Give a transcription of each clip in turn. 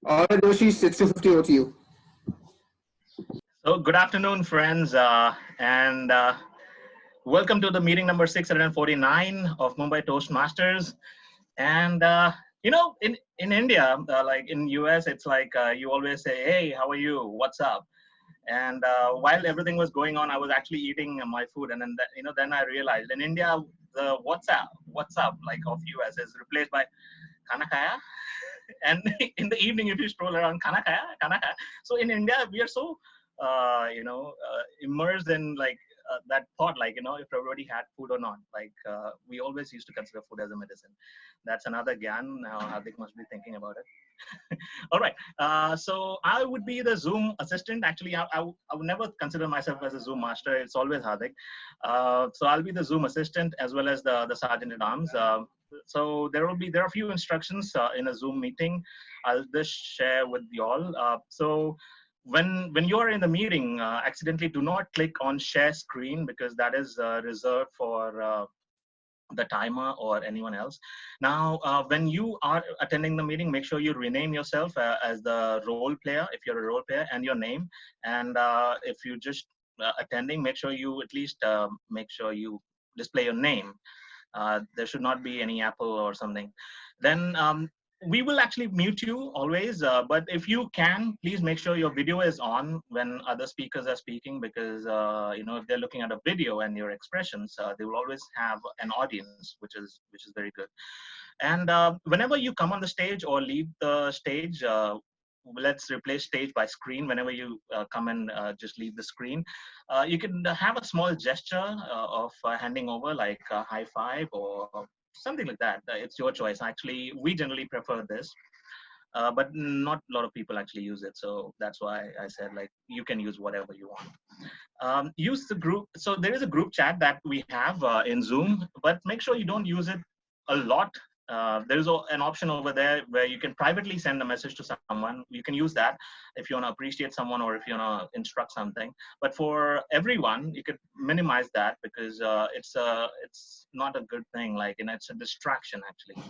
All right, Devashish, it's 250 over to you. So, good afternoon, friends, and welcome to the meeting number 649 of Mumbai Toastmasters. And in India, like in US, it's like you always say, "Hey, how are you? What's up?" And while everything was going on, I was actually eating my food, and then I realized in India, the "What's up?" like of US is replaced by "Khana khaya?" And in the evening, if you stroll around, "Khana khaya? Khana khaya?" So in India, we are so immersed in like that thought, like if everybody had food or not. Like we always used to consider food as a medicine. That's another gyan. Now Hardik must be thinking about it. All right. So I would be the Zoom assistant. Actually, I would never consider myself as a Zoom master. It's always Hardik. So I'll be the Zoom assistant as well as the sergeant at arms. So there are a few instructions in a Zoom meeting. I'll just share with you all. So when you are in the meeting, accidentally do not click on share screen because that is reserved for the timer or anyone else. Now, when you are attending the meeting, make sure you rename yourself as the role player if you're a role player, and your name. And if you just attending, make sure you at least make sure you display your name. There should not be any Apple or something. Then we will actually mute you always, but if you can, please make sure your video is on when other speakers are speaking, because if they're looking at a video and your expressions, they will always have an audience, which is very good. And whenever you come on the stage or leave the stage, let's replace stage by screen. Whenever you come and just leave the screen, you can have a small gesture of handing over, like a high five or something like that. It's your choice. Actually, we generally prefer this. But not a lot of people actually use it, so that's why I said like you can use whatever you want. Use the group. So there is a group chat that we have in Zoom, but make sure you don't use it a lot. There's an option over there where you can privately send a message to someone. You can use that if you want to appreciate someone or if you want to instruct something. But for everyone, you could minimize that because it's not a good thing. Like, it's a distraction actually.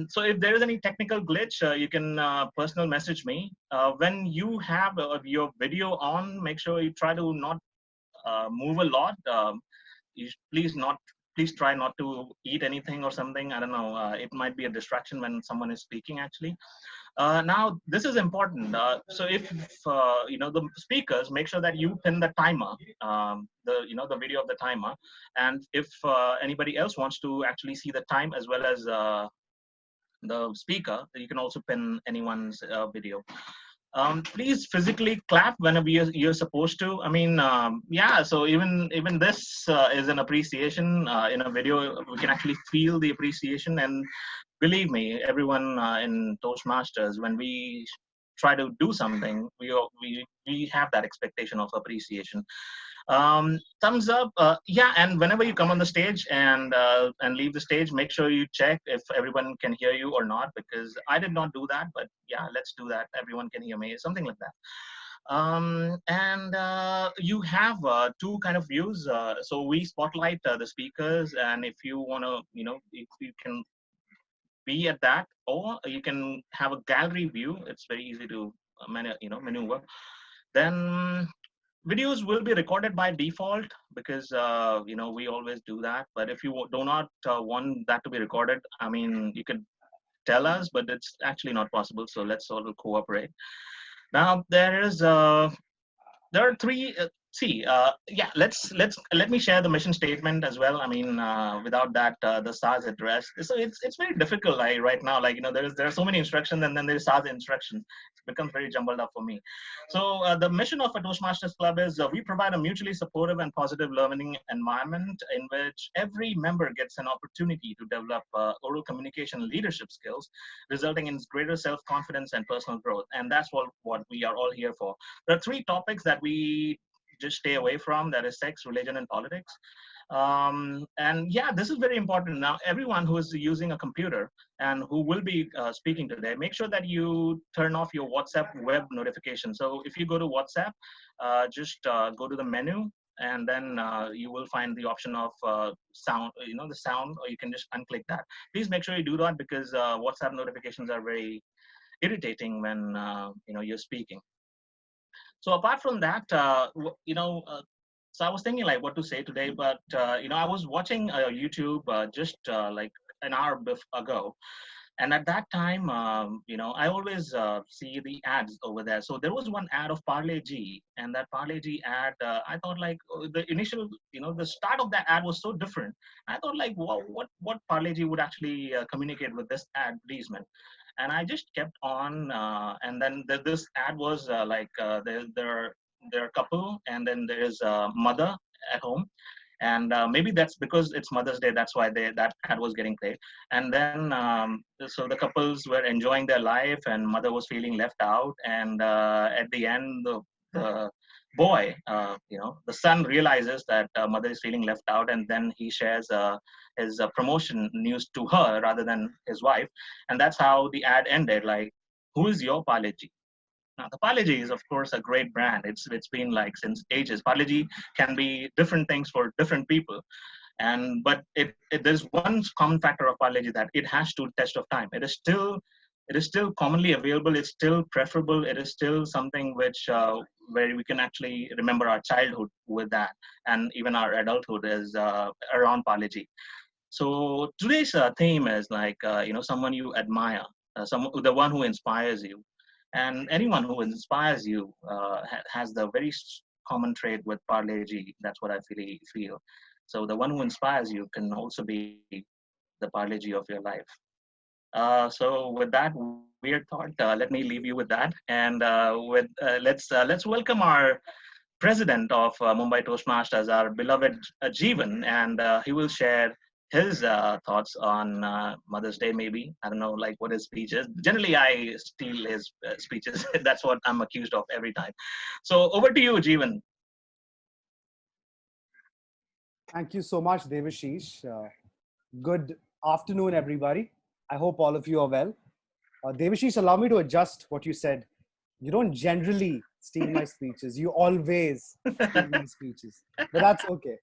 So if there is any technical glitch, you can personal message me. When you have your video on, make sure you try to not move a lot. Please try not to eat anything or something. I don't know. It might be a distraction when someone is speaking actually. Now this is important. So if the speakers, make sure that you pin the timer, the video of the timer, and if anybody else wants to actually see the time as well as the speaker, you can also pin anyone's video. Please physically clap whenever you're supposed to. I mean, yeah. So even this is an appreciation in a video. We can actually feel the appreciation, and believe me, everyone in Toastmasters, when we try to do something, we have that expectation of appreciation. Thumbs up. Yeah, and whenever you come on the stage and leave the stage, make sure you check if everyone can hear you or not, because I did not do that, but yeah, let's do that. Everyone can hear me, something like that. And you have two kind of views. So we spotlight the speakers, and if you want to, if you can be at that, or you can have a gallery view. It's very easy to maneuver. Then videos will be recorded by default because we always do that. But if you do not want that to be recorded, I mean, you can tell us, but it's actually not possible. So let's all cooperate. Now there are three. Yeah, let me share the mission statement as well. I mean, without that, the SARS address. So it's very difficult right now. Like, there are so many instructions, and then there's SARS instructions. It becomes very jumbled up for me. So the mission of a Toastmasters Club is we provide a mutually supportive and positive learning environment in which every member gets an opportunity to develop oral communication leadership skills, resulting in greater self-confidence and personal growth. And that's what we are all here for. There are three topics that we just stay away from. That is sex, religion, and politics. And yeah, this is very important. Now, everyone who is using a computer and who will be speaking today, make sure that you turn off your WhatsApp web notification. So if you go to WhatsApp, just go to the menu, and then you will find the option of sound, the sound, or you can just unclick that. Please make sure you do that because WhatsApp notifications are very irritating when you're speaking. So apart from that, so I was thinking like what to say today, but I was watching YouTube just like an hour ago, and at that time, I always see the ads over there. So there was one ad of Parle G, and that Parle G ad, I thought like the initial, the start of that ad was so different. I thought like, wow, what Parle G would actually communicate with this advertisement. And I just kept on, and then this ad was like they're a couple, and then there's a mother at home, and maybe that's because it's Mother's Day, that's why that ad was getting played. And then so the couples were enjoying their life, and mother was feeling left out, and at the end the boy, the son realizes that mother is feeling left out, and then he shares his promotion news to her rather than his wife. And that's how the ad ended, like, who is your Parle-G? Now, the Parle-G is, of course, a great brand. It's been like since ages. Parle-G can be different things for different people, and but there's one common factor of Parle-G, that it has stood test of time. It is still commonly available. It's still preferable. It is still something which where we can actually remember our childhood with that, and even our adulthood is around Parle-G. So today's theme is like someone you admire, the one who inspires you, and anyone who inspires you has the very common trait with Parle-G. That's what I feel. So the one who inspires you can also be the Parle-G of your life. So with that weird thought, let me leave you with that, and let's welcome our president of Mumbai Toastmasters, our beloved Jeevan, and he will share his thoughts on Mother's Day, maybe. I don't know, like what his speech is. Generally, I steal his speeches. That's what I'm accused of every time. So over to you, Jeevan. Thank you so much, Devashish. Good afternoon, everybody. I hope all of you are well. Devashish, allow me to adjust what you said. You don't generally steal my speeches. You always steal my speeches. But that's okay.